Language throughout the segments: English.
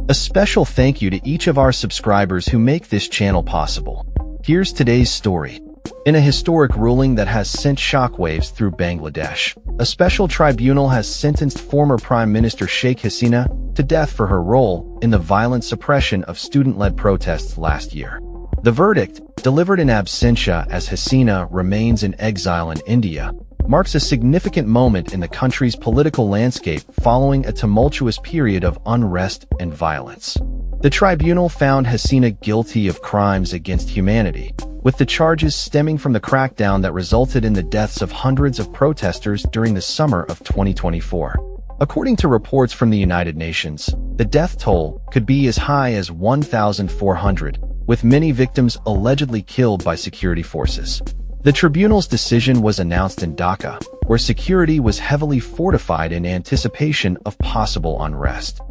A special thank you to each of our subscribers who make this channel possible. Here's today's story. In a historic ruling that has sent shockwaves through Bangladesh, a special tribunal has sentenced former Prime Minister Sheikh Hasina to death for her role in the violent suppression of student-led protests last year. The verdict, delivered in absentia as Hasina remains in exile in India, marks a significant moment in the country's political landscape following a tumultuous period of unrest and violence. The tribunal found Hasina guilty of crimes against humanity, with the charges stemming from the crackdown that resulted in the deaths of hundreds of protesters during the summer of 2024. According to reports from the United Nations, the death toll could be as high as 1,400, with many victims allegedly killed by security forces. The tribunal's decision was announced in Dhaka, where security was heavily fortified in anticipation of possible unrest.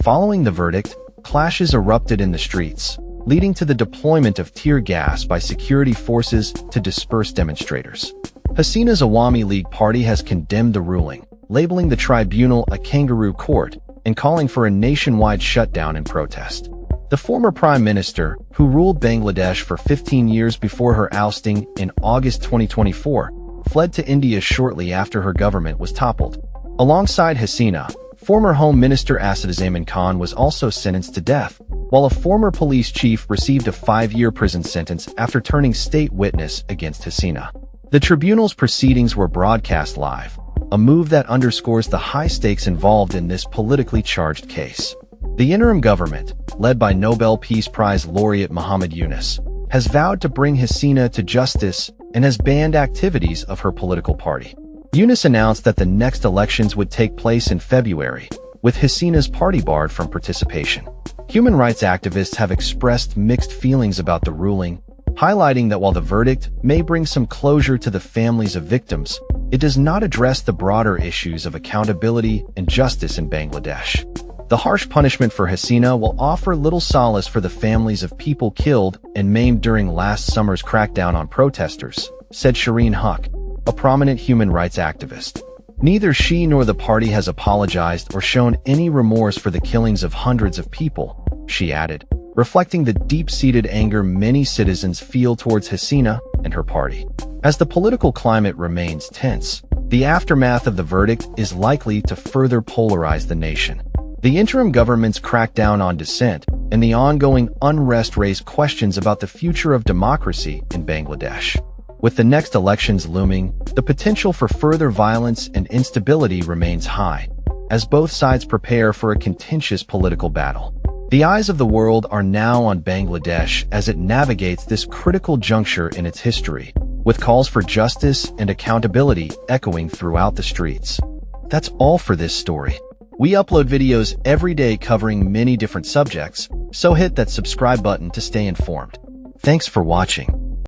Following the verdict, clashes erupted in the streets, leading to the deployment of tear gas by security forces to disperse demonstrators. Hasina's Awami League party has condemned the ruling, labeling the tribunal a kangaroo court and calling for a nationwide shutdown in protest. The former prime minister, who ruled Bangladesh for 15 years before her ousting in August 2024, fled to India shortly after her government was toppled. Alongside Hasina, former Home Minister Ousted Khan was also sentenced to death, while a former police chief received a 5-year prison sentence after turning state witness against Hasina. The tribunal's proceedings were broadcast live, a move that underscores the high stakes involved in this politically charged case. The interim government, led by Nobel Peace Prize laureate Muhammad Yunus, has vowed to bring Hasina to justice and has banned activities of her political party. Yunus announced that the next elections would take place in February, with Hasina's party barred from participation. Human rights activists have expressed mixed feelings about the ruling, highlighting that while the verdict may bring some closure to the families of victims, it does not address the broader issues of accountability and justice in Bangladesh. The harsh punishment for Hasina will offer little solace for the families of people killed and maimed during last summer's crackdown on protesters, said Shireen Huq, a prominent human rights activist. Neither she nor the party has apologized or shown any remorse for the killings of hundreds of people, she added, reflecting the deep-seated anger many citizens feel towards Hasina and her party. As the political climate remains tense, the aftermath of the verdict is likely to further polarize the nation. The interim government's crackdown on dissent and the ongoing unrest raise questions about the future of democracy in Bangladesh. With the next elections looming, the potential for further violence and instability remains high, as both sides prepare for a contentious political battle. The eyes of the world are now on Bangladesh as it navigates this critical juncture in its history, with calls for justice and accountability echoing throughout the streets. That's all for this story. We upload videos every day covering many different subjects, so hit that subscribe button to stay informed. Thanks for watching.